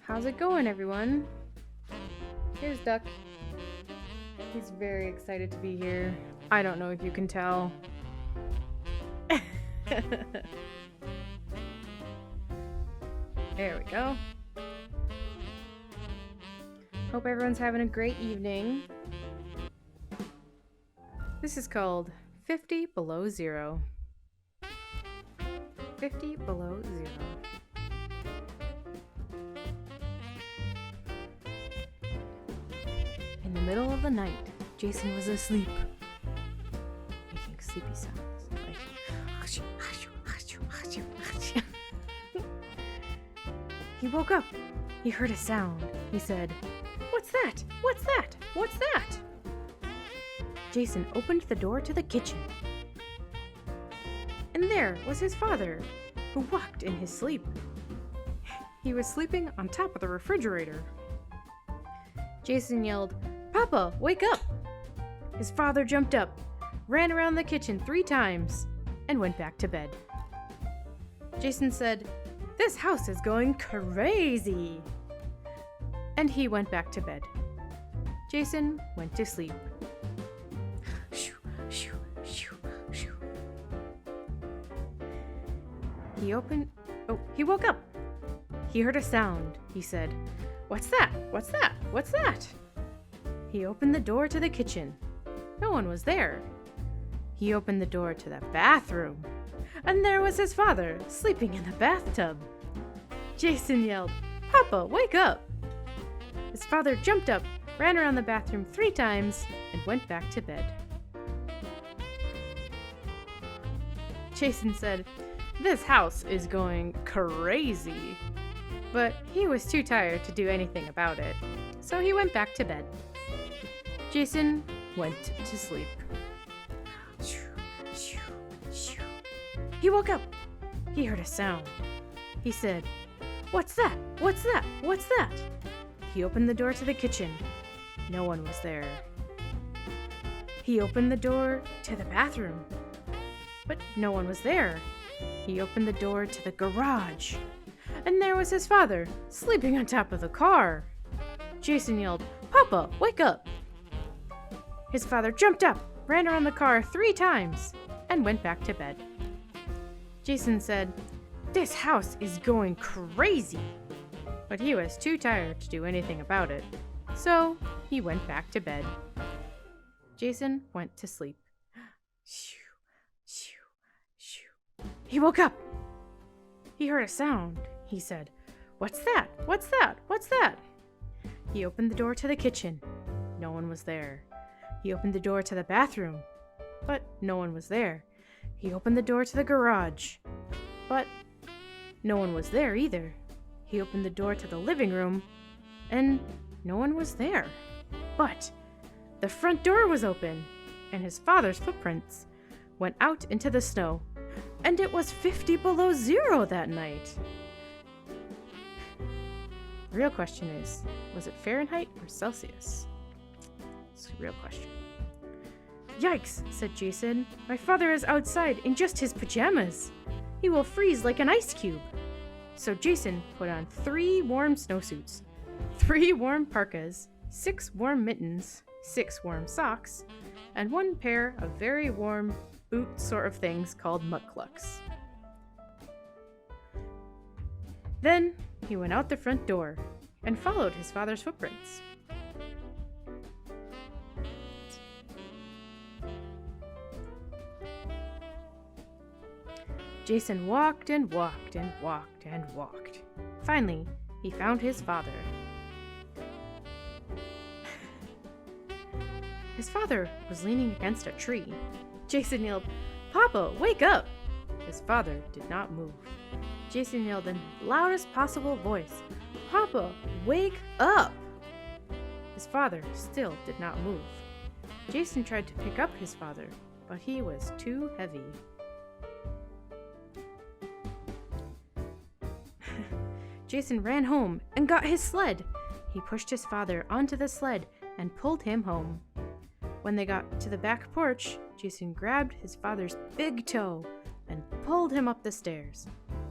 How's it going, everyone? Here's Duck. He's very excited to be here. I don't know if you can tell. There we go. Hope everyone's having a great evening. This is called 50 Below Zero. 50 Below Zero. In the middle of the night, Jason was asleep, making sleepy sounds like "Achoo, achoo, achoo, achoo, achoo." He woke up. He heard a sound. He said, "What's that? What's that? What's that?" Jason opened the door to the kitchen. And there was his father, who walked in his sleep. He was sleeping on top of the refrigerator. Jason yelled, "Papa, wake up!" His father jumped up, ran around the kitchen 3 times, and went back to bed. Jason said, "This house is going crazy!" And he went back to bed. Jason went to sleep. Shoo, shoo, shoo, shoo. He woke up. He heard a sound. He said, "What's that? What's that? What's that?" He opened the door to the kitchen. No one was there. He opened the door to the bathroom. And there was his father, sleeping in the bathtub. Jason yelled, "Papa, wake up!" His father jumped up, ran around the bathroom 3 times, and went back to bed. Jason said, "This house is going crazy." But he was too tired to do anything about it, so he went back to bed. Jason went to sleep. He woke up. He heard a sound. He said, "What's that? What's that? What's that?" He opened the door to the kitchen. No one was there. He opened the door to the bathroom. But no one was there. He opened the door to the garage. And there was his father, sleeping on top of the car. Jason yelled, "Papa, wake up!" His father jumped up, ran around the car 3 times, and went back to bed. Jason said, "This house is going crazy!" But he was too tired to do anything about it, so he went back to bed. Jason went to sleep. Shoo, shoo, shoo. He woke up. He heard a sound. He said, "What's that? What's that? What's that?" He opened the door to the kitchen. No one was there. He opened the door to the bathroom. But no one was there. He opened the door to the garage. But no one was there either. He opened the door to the living room. And no one was there. But the front door was open. And his father's footprints went out into the snow. And it was 50 below zero that night. The real question is, was it Fahrenheit or Celsius? It's a real question. "Yikes," said Jason. "My father is outside in just his pajamas. He will freeze like an ice cube." So Jason put on 3 warm snowsuits, 3 warm parkas, 6 warm mittens, 6 warm socks, and 1 pair of very warm boot sort of things called mutclucks. Then he went out the front door and followed his father's footprints. Jason walked and walked and walked and walked. Finally, he found his father. His father was leaning against a tree. Jason yelled, "Papa, wake up!" His father did not move. Jason yelled in the loudest possible voice, "Papa, wake up!" His father still did not move. Jason tried to pick up his father, but he was too heavy. Jason ran home and got his sled. He pushed his father onto the sled and pulled him home. When they got to the back porch, Jason grabbed his father's big toe and pulled him up the stairs.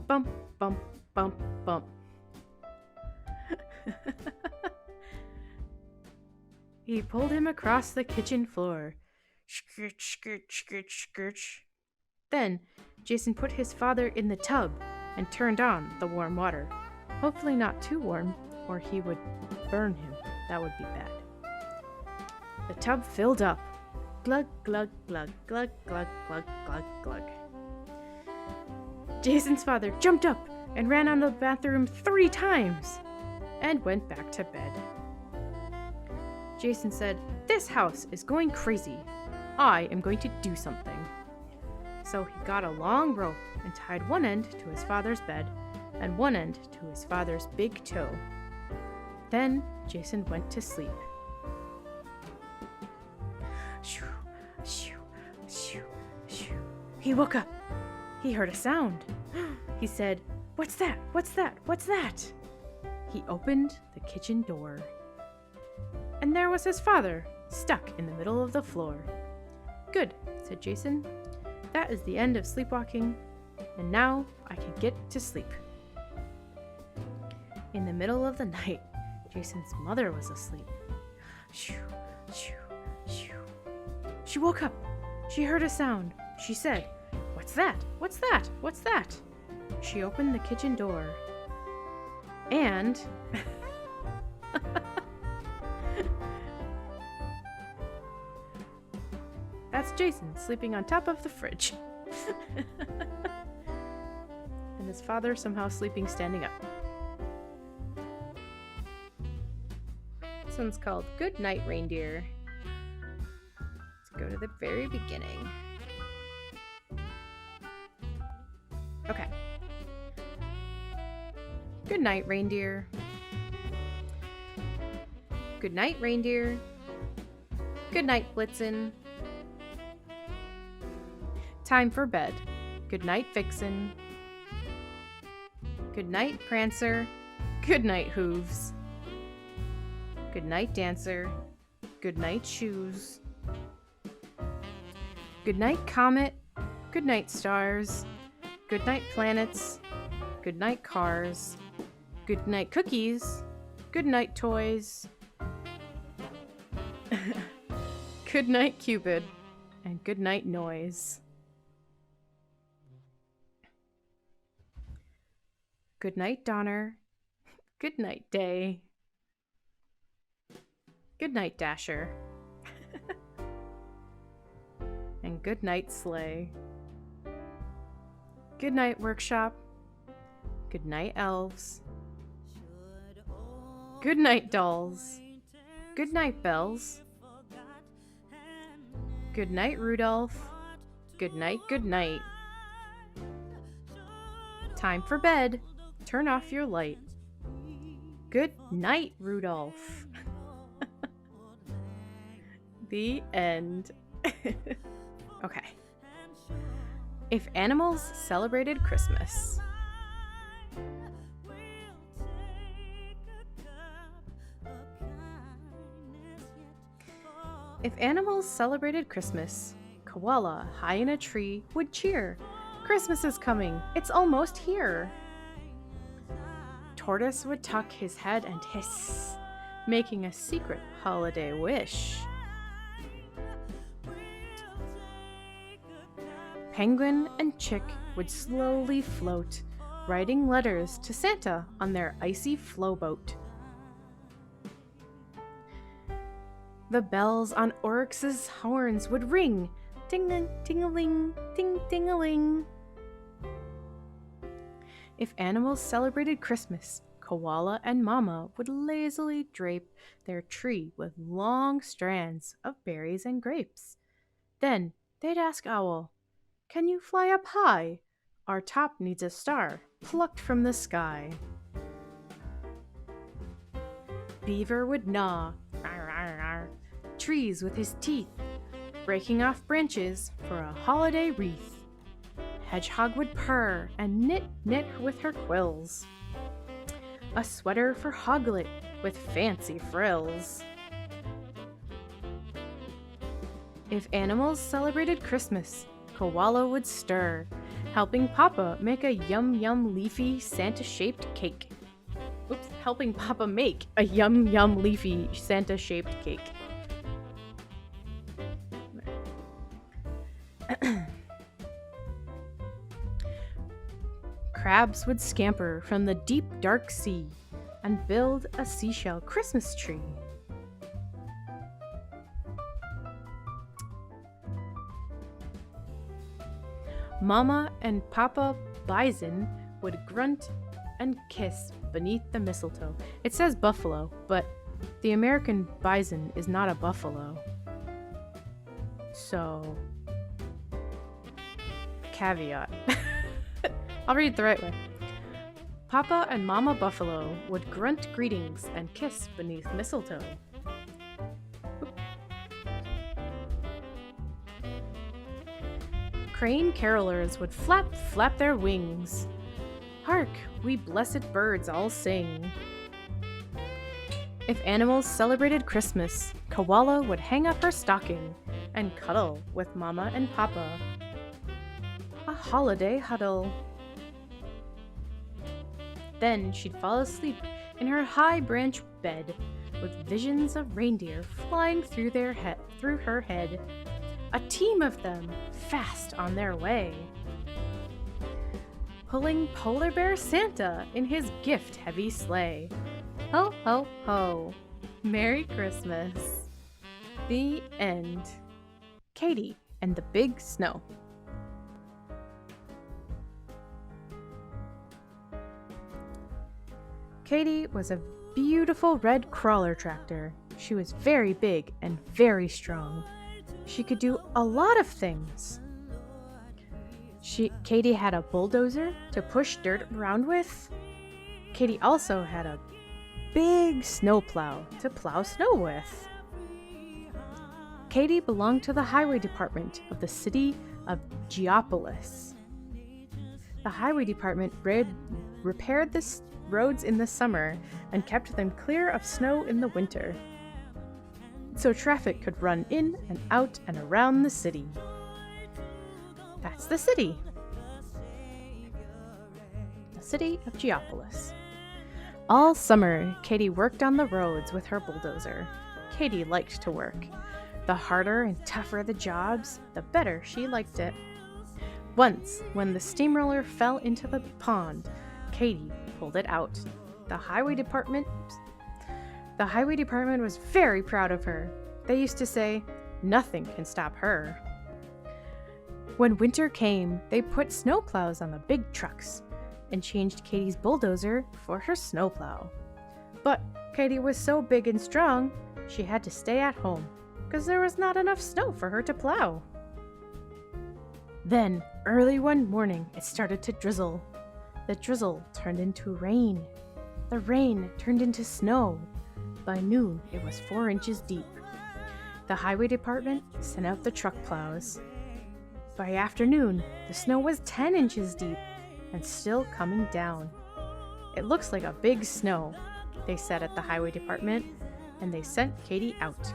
Bump, bump, bump, bump. He pulled him across the kitchen floor. Scritch, scritch, scritch, scritch. Then Jason put his father in the tub and turned on the warm water. Hopefully not too warm, or he would burn him. That would be bad. The tub filled up. Glug, glug, glug, glug, glug, glug, glug, glug. Jason's father jumped up and ran out of the bathroom 3 times and went back to bed. Jason said, "This house is going crazy. I am going to do something." So he got a long rope and tied one end to his father's bed and one end to his father's big toe. Then Jason went to sleep. Shoo, shoo, shoo, shoo. He woke up. He heard a sound. He said, "What's that? What's that? What's that?" He opened the kitchen door. And there was his father, stuck in the middle of the floor. "Good," said Jason. "That is the end of sleepwalking, and now I can get to sleep." In the middle of the night, Jason's mother was asleep. Shoo, shoo, shoo. She woke up. She heard a sound. She said, "What's that? What's that? What's that?" She opened the kitchen door. And that's Jason sleeping on top of the fridge. And his father somehow sleeping standing up. This one's called Good Night, Reindeer. Let's go to the very beginning. Okay. Good night, reindeer. Good night, reindeer. Good night, Blitzen. Time for bed. Good night, Vixen. Good night, Prancer. Good night, Hooves. Good night, Dancer. Good night, Shoes. Good night, Comet. Good night, Stars. Good night, Planets. Good night, Cars. Good night, Cookies. Good night, Toys. Good night, Cupid. And good night, Noise. Good night, Donner. Good night, Day. Good night, Dasher. And good night, Sleigh. Good night, Workshop. Good night, Elves. Good night, Dolls. Good night, Bells. Good night, Rudolph. Good night, good night. Time for bed. Turn off your light. Good night, Rudolph. The end. Okay. If animals celebrated Christmas. If animals celebrated Christmas, Koala, high in a tree, would cheer. Christmas is coming. It's almost here. Tortoise would tuck his head and hiss, making a secret holiday wish. Penguin and Chick would slowly float, writing letters to Santa on their icy flowboat. The bells on Oryx's horns would ring, ting-ting-a-ling, ting-ting-a-ling. If animals celebrated Christmas, Koala and Mama would lazily drape their tree with long strands of berries and grapes. Then they'd ask Owl, "Can you fly up high? Our top needs a star plucked from the sky." Beaver would gnaw trees with his teeth, breaking off branches for a holiday wreath. Hedgehog would purr and knit with her quills. A sweater for Hoglet with fancy frills. If animals celebrated Christmas, Koala would stir, helping Papa make a yum-yum leafy Santa-shaped cake. Oops, helping Papa make a yum yum leafy Santa-shaped cake. Crabs would scamper from the deep dark sea and build a seashell Christmas tree. Mama and Papa Bison would grunt and kiss beneath the mistletoe. It says buffalo, but the American bison is not a buffalo. So, caveat. I'll read it the right way. Papa and Mama Buffalo would grunt greetings and kiss beneath mistletoe. Crane carolers would flap their wings. Hark, we blessed birds all sing. If animals celebrated Christmas, Koala would hang up her stocking and cuddle with Mama and Papa. A holiday huddle. Then she'd fall asleep in her high branch bed with visions of reindeer flying through her head. A team of them fast on their way, pulling Polar Bear Santa in his gift-heavy sleigh. Ho, ho, ho. Merry Christmas. The end. Katie and the Big Snow. Katie was a beautiful red crawler tractor. She was very big and very strong. She could do a lot of things. Katie had a bulldozer to push dirt around with. Katie also had a big snowplow to plow snow with. Katie belonged to the highway department of the city of Geopolis. The highway department repaired the roads in the summer and kept them clear of snow in the winter, so traffic could run in and out and around the city. That's the city. The city of Geopolis. All summer, Katie worked on the roads with her bulldozer. Katie liked to work. The harder and tougher the jobs, the better she liked it. Once, when the steamroller fell into the pond, Katie pulled it out. The highway department was very proud of her. They used to say, "Nothing can stop her." When winter came, they put snowplows on the big trucks and changed Katie's bulldozer for her snowplow. But Katie was so big and strong, she had to stay at home because there was not enough snow for her to plow. Then, early one morning, it started to drizzle. The drizzle turned into rain. The rain turned into snow. By noon, it was 4 inches deep. The highway department sent out the truck plows. By afternoon, the snow was 10 inches deep and still coming down. "It looks like a big snow," they said at the highway department, and they sent Katie out.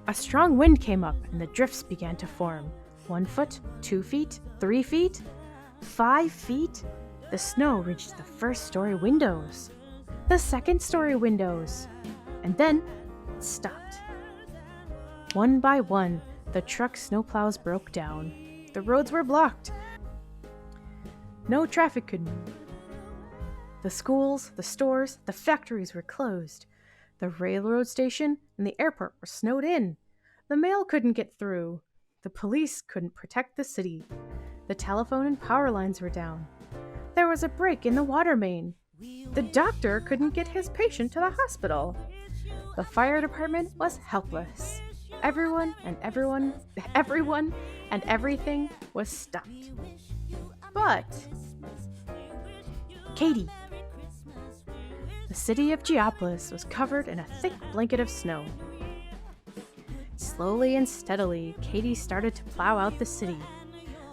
A strong wind came up and the drifts began to form. 1 foot, 2 feet, 3 feet, 5 feet. The snow reached the first-story windows, the second-story windows, and then it stopped. One by one, the truck snowplows broke down. The roads were blocked. No traffic could move. The schools, the stores, the factories were closed. The railroad station and the airport were snowed in. The mail couldn't get through. The police couldn't protect the city. The telephone and power lines were down. There was a break in the water main. The doctor couldn't get his patient to the hospital. The fire department was helpless. Everyone and everything was stopped. But Katie. The city of Geopolis was covered in a thick blanket of snow. Slowly and steadily, Katie started to plow out the city.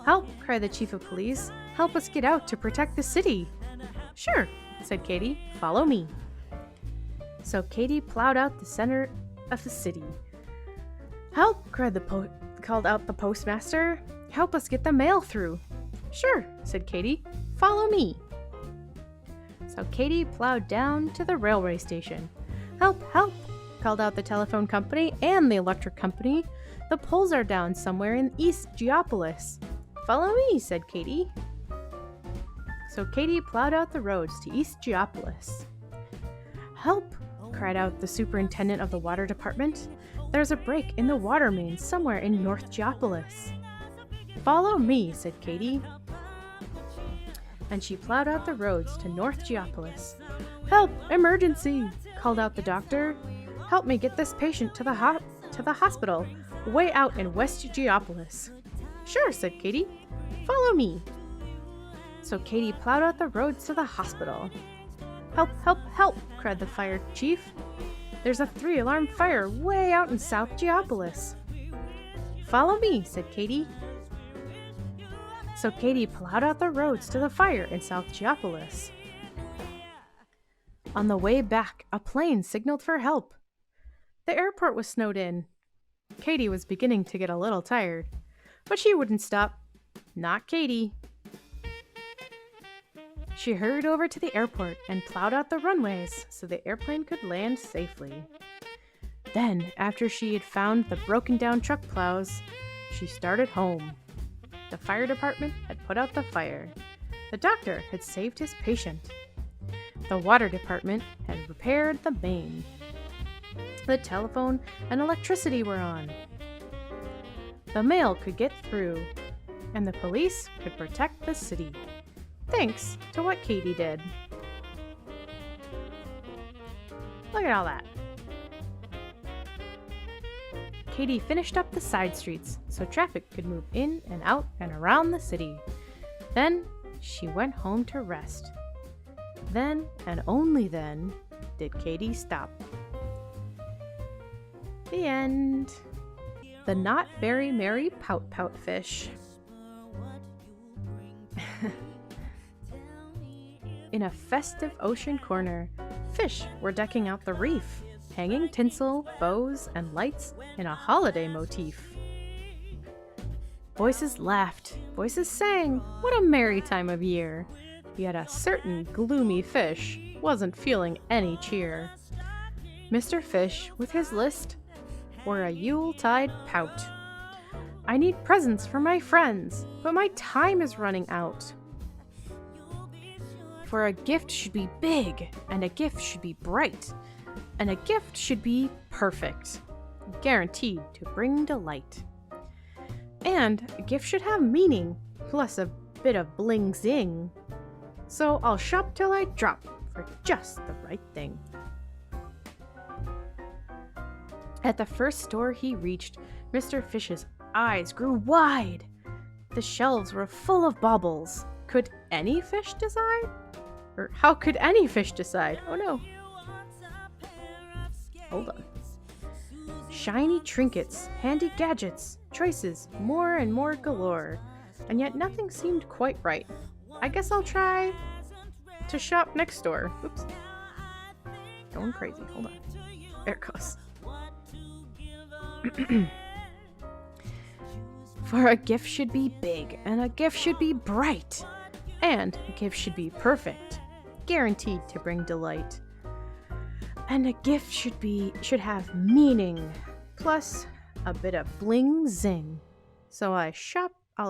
"Help!" cried the chief of police. "Help us get out to protect the city." "Sure," said Katie. "Follow me." So Katie plowed out the center of the city. "Help!" called out the postmaster. "Help us get the mail through." "Sure," said Katie. "Follow me." So Katie plowed down to the railway station. "Help, help," called out the telephone company and the electric company. "The poles are down somewhere in East Geopolis." "Follow me," said Katie. So Katie plowed out the roads to East Geopolis. "Help," cried out the superintendent of the water department. "There's a break in the water main somewhere in North Geopolis." "Follow me," said Katie. And she plowed out the roads to North Geopolis. "Help! Emergency!" called out the doctor. "Help me get this patient to the hospital, way out in West Geopolis." "Sure," said Katie. "Follow me." So Katie plowed out the roads to the hospital. "Help, help, help," cried the fire chief. "There's a 3-alarm fire way out in South Geopolis." "Follow me," said Katie. So Katie plowed out the roads to the fire in South Geopolis. On the way back, a plane signaled for help. The airport was snowed in. Katie was beginning to get a little tired, but she wouldn't stop. Not Katie. She hurried over to the airport and plowed out the runways so the airplane could land safely. Then, after she had found the broken down truck plows, she started home. The fire department had put out the fire. The doctor had saved his patient. The water department had repaired the main. The telephone and electricity were on. The mail could get through, and the police could protect the city, thanks to what Katie did. Look at all that. Katie finished up the side streets so traffic could move in and out and around the city. Then she went home to rest. Then, and only then, did Katie stop. The end. The not very merry Pout fish. In a festive ocean corner, fish were decking out the reef, hanging tinsel, bows, and lights in a holiday motif. Voices laughed, voices sang, what a merry time of year! Yet a certain gloomy fish wasn't feeling any cheer. Mr. Fish, with his list, wore a Yuletide pout. "I need presents for my friends, but my time is running out. For a gift should be big, and a gift should be bright, and a gift should be perfect, guaranteed to bring delight. And a gift should have meaning, plus a bit of bling zing. So I'll shop till I drop for just the right thing." At the first store he reached, Mr. Fish's eyes grew wide. The shelves were full of baubles. Could any fish decide? Or how could any fish decide? Oh no. Hold on. Shiny trinkets, handy gadgets, choices, more and more galore. And yet nothing seemed quite right. I guess I'll try to shop next door. Oops. Going crazy. Hold on. There it goes. For a gift should be big, and a gift should be bright, and a gift should be perfect, guaranteed to bring delight. And a gift should have meaning, plus a bit of bling zing. So I'll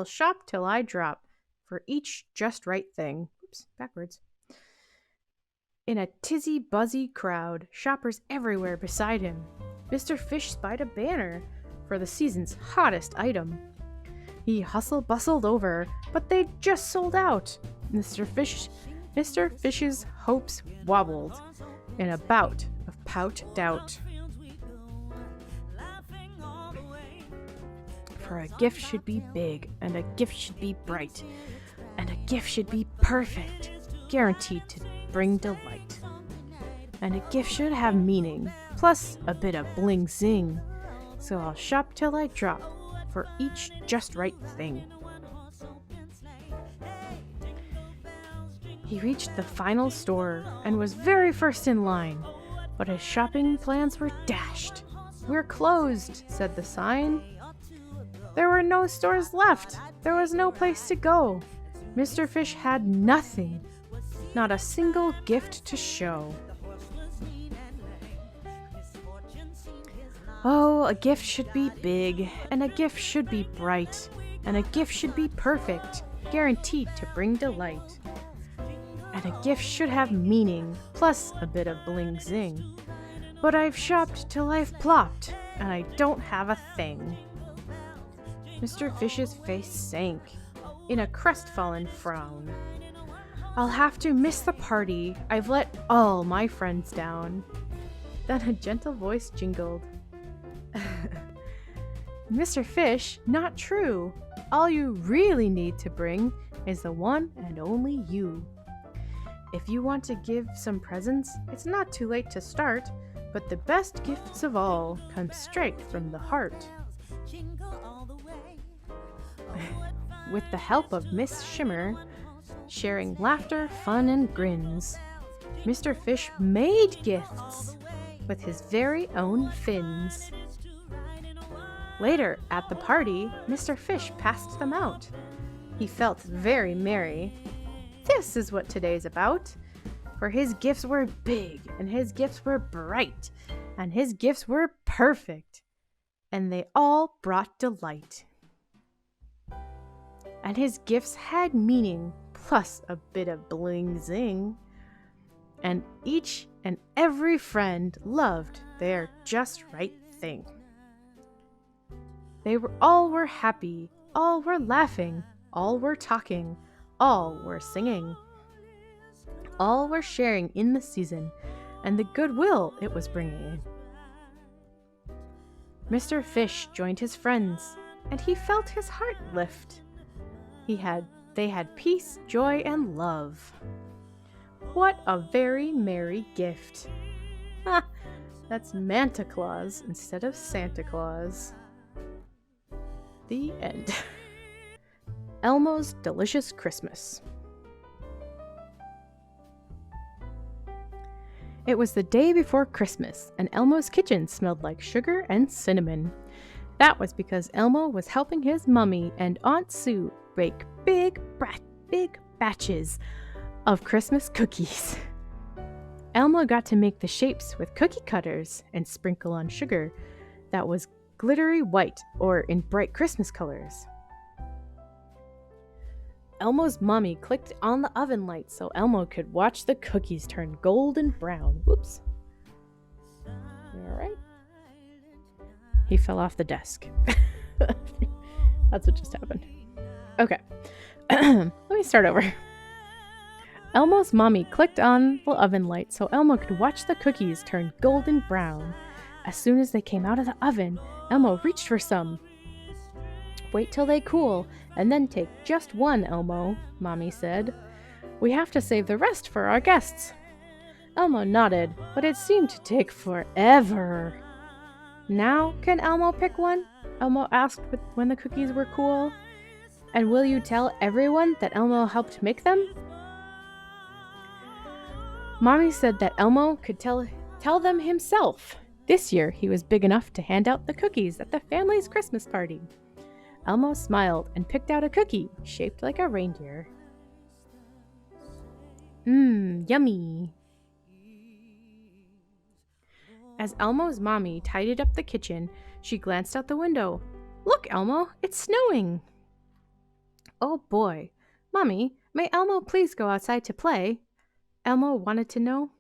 shop till I drop for each just right thing. Oops, backwards. In a tizzy-buzzy crowd, shoppers everywhere beside him, Mr. Fish spied a banner for the season's hottest item. He hustle-bustled over, but they'd just sold out. Mr. Fish's hopes wobbled in a bout of Pout doubt. For a gift should be big, and a gift should be bright, and a gift should be perfect, guaranteed to bring delight. And a gift should have meaning, plus a bit of bling zing. So I'll shop till I drop for each just right thing. He reached the final store and was very first in line, but his shopping plans were dashed. "We're closed," said the sign. There were no stores left. There was no place to go. Mr. Fish had nothing. not a single gift to show. Oh, a gift should be big, and a gift should be bright, and a gift should be perfect, guaranteed to bring delight. And a gift should have meaning, plus a bit of bling zing. But I've shopped till I've plopped, and I don't have a thing. Mr. Fish's face sank in a crestfallen frown. I'll have to miss the party. I've let all my friends down. Then a gentle voice jingled. Mr. Fish, not true. All you really need to bring is the one and only you. If you want to give some presents, it's not too late to start, but the best gifts of all come straight from the heart. With the help of Miss Shimmer, sharing laughter, fun, and grins, Mr. Fish made gifts with his very own fins. Later, at the party, Mr. Fish passed them out. He felt very merry. This is what today's about. For his gifts were big, and his gifts were bright, and his gifts were perfect, and they all brought delight. And his gifts had meaning, plus a bit of bling zing. And each and every friend loved their just right thing. All were happy, all were laughing, all were talking, all were singing. All were sharing in the season and the goodwill it was bringing. Mr. Fish joined his friends, and he felt his heart lift. They had peace, joy, and love. What a very merry gift. Ha! That's Manta Claus instead of Santa Claus. The end. Elmo's Delicious Christmas. It was the day before Christmas, and Elmo's kitchen smelled like sugar and cinnamon. That was because Elmo was helping his mummy and Aunt Sue bake big batches of Christmas cookies. Elmo got to make the shapes with cookie cutters and sprinkle on sugar that was glittery white or in bright Christmas colors. Elmo's mommy clicked on the oven light so Elmo could watch the cookies turn golden brown. Whoops. All right. He fell off the desk. That's what just happened. Okay. Let me start over. Elmo's mommy clicked on the oven light so Elmo could watch the cookies turn golden brown. As soon as they came out of the oven, Elmo reached for some. Wait till they cool, and then take just one, Elmo, Mommy said. We have to save the rest for our guests. Elmo nodded, but it seemed to take forever. Now, can Elmo pick one? Elmo asked when the cookies were cool. And will you tell everyone that Elmo helped make them? Mommy said that Elmo could tell them himself. This year, he was big enough to hand out the cookies at the family's Christmas party. Elmo smiled and picked out a cookie shaped like a reindeer. Yummy. As Elmo's mommy tidied up the kitchen, she glanced out the window. Look, Elmo, it's snowing. Oh boy. Mommy, may Elmo please go outside to play? Elmo wanted to know.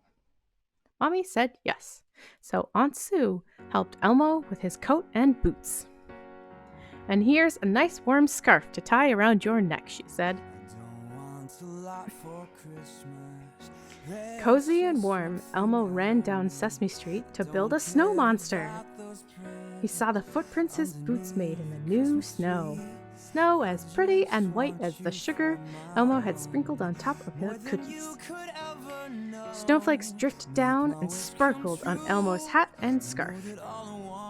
Mommy said yes, so Aunt Sue helped Elmo with his coat and boots. And here's a nice warm scarf to tie around your neck, she said. Cozy and warm, Elmo ran down Sesame Street to build a snow monster. He saw the footprints his boots made in the new snow. Snow as pretty and white as the sugar Elmo had sprinkled on top of the cookies. Snowflakes drifted down and sparkled on Elmo's hat and scarf.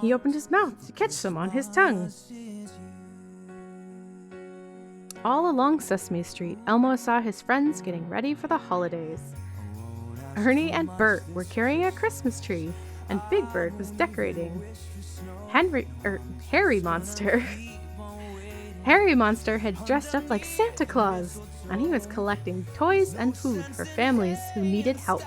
He opened his mouth to catch some on his tongue. All along Sesame Street, Elmo saw his friends getting ready for the holidays. Ernie and Bert were carrying a Christmas tree, and Big Bird was decorating. Harry Monster Harry Monster had dressed up like Santa Claus, and he was collecting toys and food for families who needed help.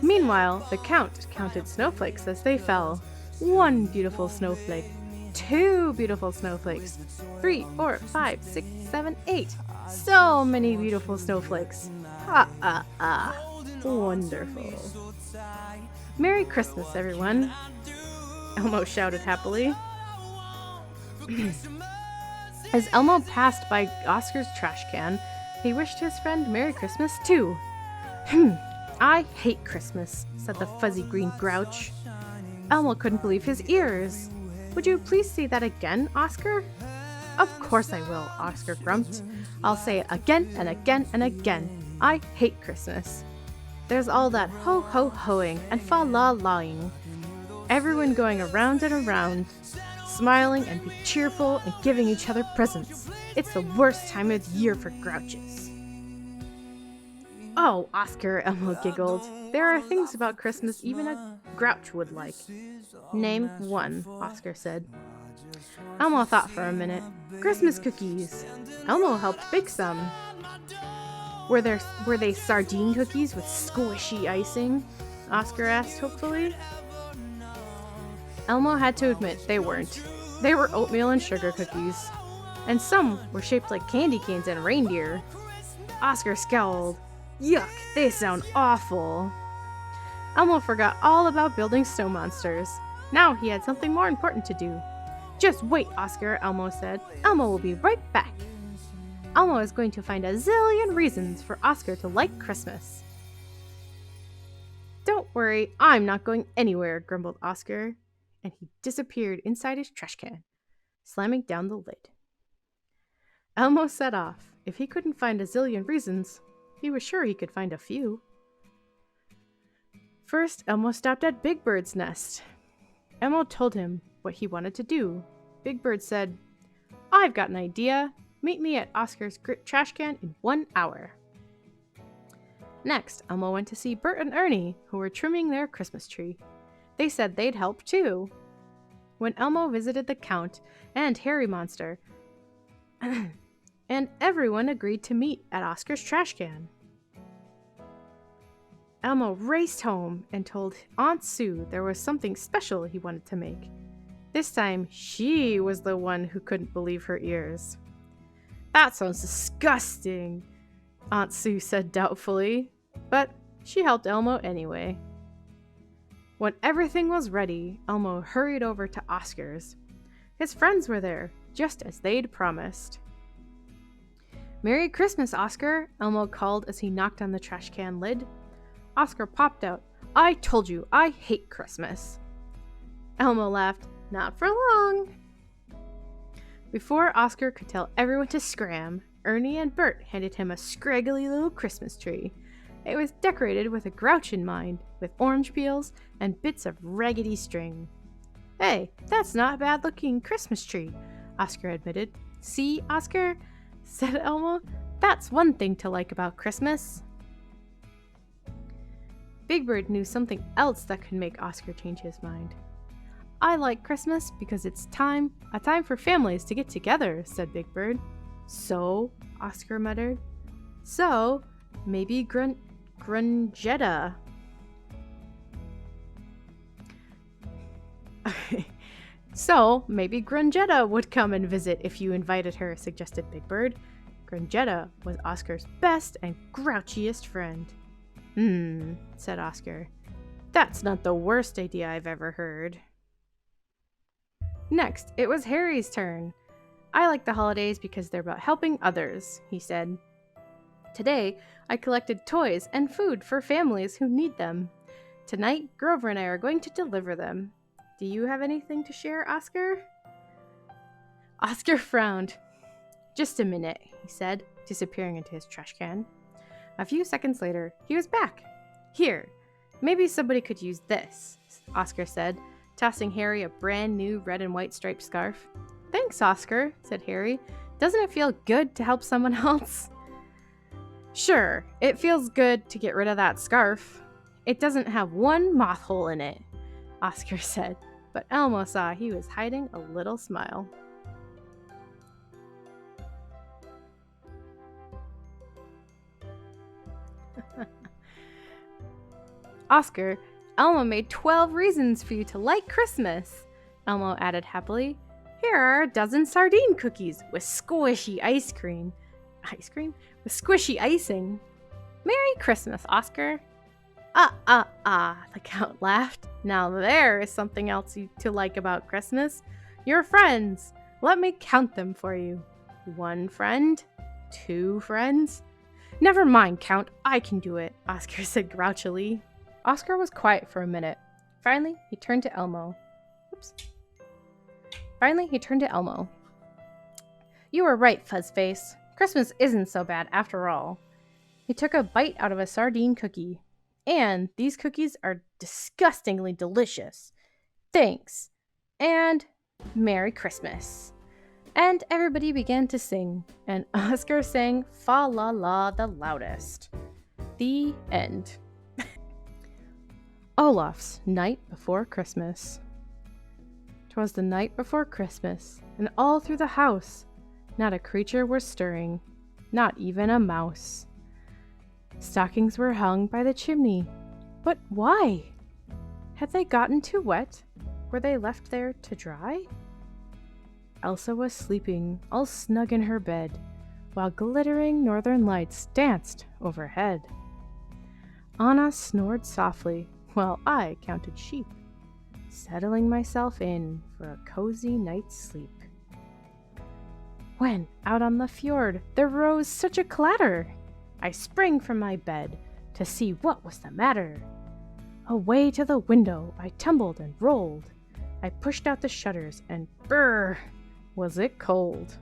Meanwhile, the Count counted snowflakes as they fell. 1 beautiful snowflake, 2 beautiful snowflakes, 3, 4, 5, 6, 7, 8. So many beautiful snowflakes. Wonderful. Merry Christmas, everyone, Elmo shouted happily. As Elmo passed by Oscar's trash can, he wished his friend Merry Christmas too. I hate Christmas, said the fuzzy green grouch. Elmo couldn't believe his ears. Would you please say that again, Oscar? Of course I will, Oscar grumped. I'll say it again and again and again. I hate Christmas. There's all that ho-ho-hoing and fa-la-laing. Everyone going around and around, smiling and be cheerful and giving each other presents. It's the worst time of year for grouches. Oh, Oscar, Elmo giggled. There are things about Christmas even a grouch would like. Name one, Oscar said. Elmo thought for a minute. Christmas cookies. Elmo helped bake some. Were they sardine cookies with squishy icing? Oscar asked hopefully. Elmo had to admit they weren't. They were oatmeal and sugar cookies. And some were shaped like candy canes and reindeer. Oscar scowled. Yuck, they sound awful. Elmo forgot all about building snow monsters. Now he had something more important to do. Just wait, Oscar, Elmo said. Elmo will be right back. Elmo is going to find a zillion reasons for Oscar to like Christmas. Don't worry, I'm not going anywhere, grumbled Oscar, and he disappeared inside his trash can, slamming down the lid. Elmo set off. If he couldn't find a zillion reasons, he was sure he could find a few. First, Elmo stopped at Big Bird's nest. Elmo told him what he wanted to do. Big Bird said, I've got an idea. Meet me at Oscar's trash can in 1 hour. Next, Elmo went to see Bert and Ernie, who were trimming their Christmas tree. They said they'd help too. When Elmo visited the Count and Harry Monster, and everyone agreed to meet at Oscar's trash can. Elmo raced home and told Aunt Sue there was something special he wanted to make. This time, she was the one who couldn't believe her ears. That sounds disgusting, Aunt Sue said doubtfully, but she helped Elmo anyway. When everything was ready, Elmo hurried over to Oscar's. His friends were there, just as they'd promised. Merry Christmas, Oscar, Elmo called as he knocked on the trash can lid. Oscar popped out. I told you, I hate Christmas. Elmo laughed. Not for long. Before Oscar could tell everyone to scram, Ernie and Bert handed him a scraggly little Christmas tree. It was decorated with a grouch in mind, with orange peels and bits of raggedy string. Hey, that's not a bad-looking Christmas tree, Oscar admitted. See, Oscar, said Elmo, that's one thing to like about Christmas. Big Bird knew something else that could make Oscar change his mind. I like Christmas because it's a time for families to get together, said Big Bird. So, Oscar muttered. So, maybe Grungetta. So, maybe Grungetta would come and visit if you invited her, suggested Big Bird. Grungetta was Oscar's best and grouchiest friend. Said Oscar. That's not the worst idea I've ever heard. Next, it was Harry's turn. I like the holidays because they're about helping others, he said. Today, I collected toys and food for families who need them. Tonight, Grover and I are going to deliver them. Do you have anything to share, Oscar? Oscar frowned. Just a minute, he said, disappearing into his trash can. A few seconds later, he was back. Here, maybe somebody could use this, Oscar said, tossing Harry a brand new red and white striped scarf. Thanks, Oscar, said Harry. Doesn't it feel good to help someone else? Sure, it feels good to get rid of that scarf. It doesn't have one moth hole in it, Oscar said, but Elmo saw he was hiding a little smile. Oscar, Elmo made 12 reasons for you to like Christmas, Elmo added happily. Here are a dozen sardine cookies with squishy ice cream. Ice cream? With squishy icing. Merry Christmas, Oscar. The Count laughed. Now there is something else to like about Christmas. Your friends. Let me count them for you. 1 friend? 2 friends? Never mind, Count. I can do it, Oscar said grouchily. Oscar was quiet for a minute. Finally, he turned to Elmo. You were right, Fuzzface. Christmas isn't so bad after all. He took a bite out of a sardine cookie. And these cookies are disgustingly delicious. Thanks. And Merry Christmas. And everybody began to sing, and Oscar sang Fa La La the loudest. The end. Olaf's Night Before Christmas. 'Twas the night before Christmas, and all through the house not a creature was stirring, not even a mouse. Stockings were hung by the chimney. But why? Had they gotten too wet? Were they left there to dry? Elsa was sleeping, all snug in her bed, while glittering northern lights danced overhead. Anna snored softly, while I counted sheep, settling myself in for a cozy night's sleep. When, out on the fjord, there rose such a clatter, I sprang from my bed to see what was the matter. Away to the window I tumbled and rolled. I pushed out the shutters, and brrr, was it cold.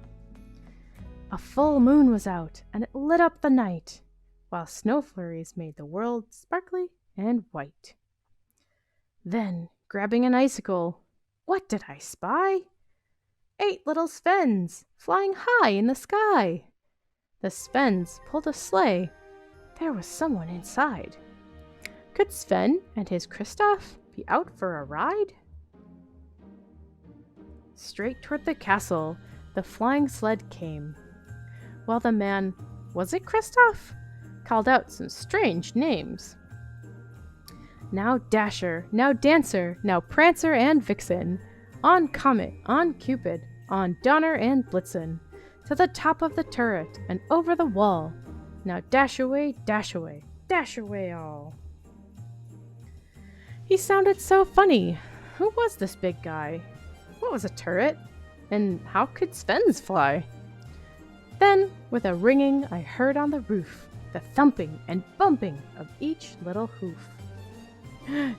A full moon was out, and it lit up the night, while snow flurries made the world sparkly and white. Then, grabbing an icicle, what did I spy? 8 little Svens, flying high in the sky. The Svens pulled a sleigh. There was someone inside. Could Sven and his Kristoff be out for a ride? Straight toward the castle, the flying sled came, while the man, was it Kristoff, called out some strange names. Now Dasher, now Dancer, now Prancer and Vixen, on Comet, on Cupid, on Donner and Blitzen, to the top of the turret and over the wall. Now dash away, dash away, dash away all. He sounded so funny. Who was this big guy? What was a turret? And how could Svens fly? Then, with a ringing, I heard on the roof the thumping and bumping of each little hoof.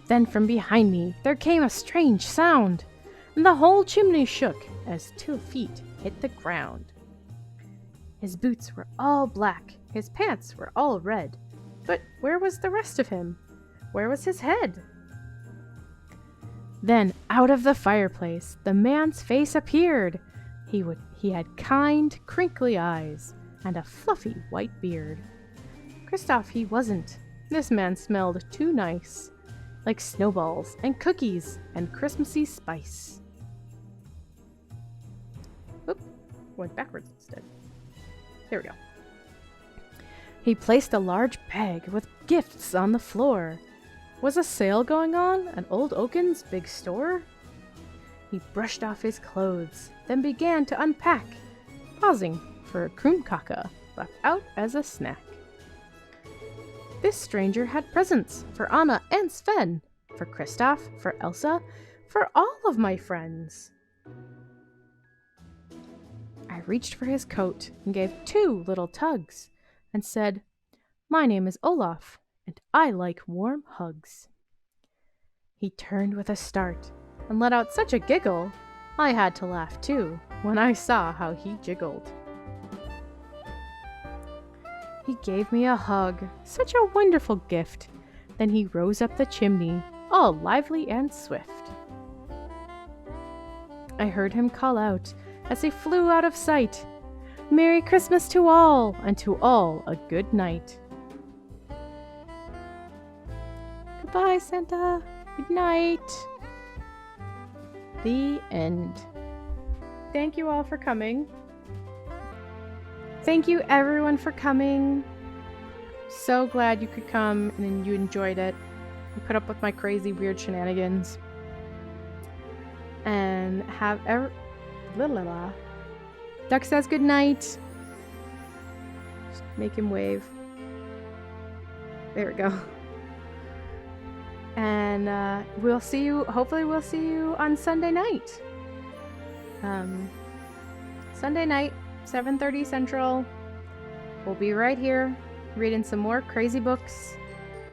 Then from behind me there came a strange sound, and the whole chimney shook as 2 feet hit the ground. His boots were all black, his pants were all red, but where was the rest of him? Where was his head? Then out of the fireplace the man's face appeared. He had kind, crinkly eyes and a fluffy white beard. Kristoff he wasn't. This man smelled too nice, like snowballs and cookies and Christmassy spice. Oop, went backwards instead. There we go. He placed a large bag with gifts on the floor. Was a sale going on at Old Oaken's big store? He brushed off his clothes, then began to unpack, pausing for a Kroomkaka left out as a snack. This stranger had presents for Anna and Sven, for Kristoff, for Elsa, for all of my friends. I reached for his coat and gave 2 little tugs and said, "My name is Olaf, and I like warm hugs." He turned with a start and let out such a giggle, I had to laugh too when I saw how he jiggled. He gave me a hug, such a wonderful gift. Then he rose up the chimney, all lively and swift. I heard him call out as he flew out of sight, "Merry Christmas to all, and to all a good night." Goodbye, Santa. Good night. The end. Thank you all for coming. Thank you everyone for coming. So glad you could come and you enjoyed it. You put up with my crazy, weird shenanigans. And have Duck says good night. Just make him wave. There we go. And we'll see you, hopefully we'll see you on Sunday night. Sunday night, 7:30 Central. We'll be right here reading some more crazy books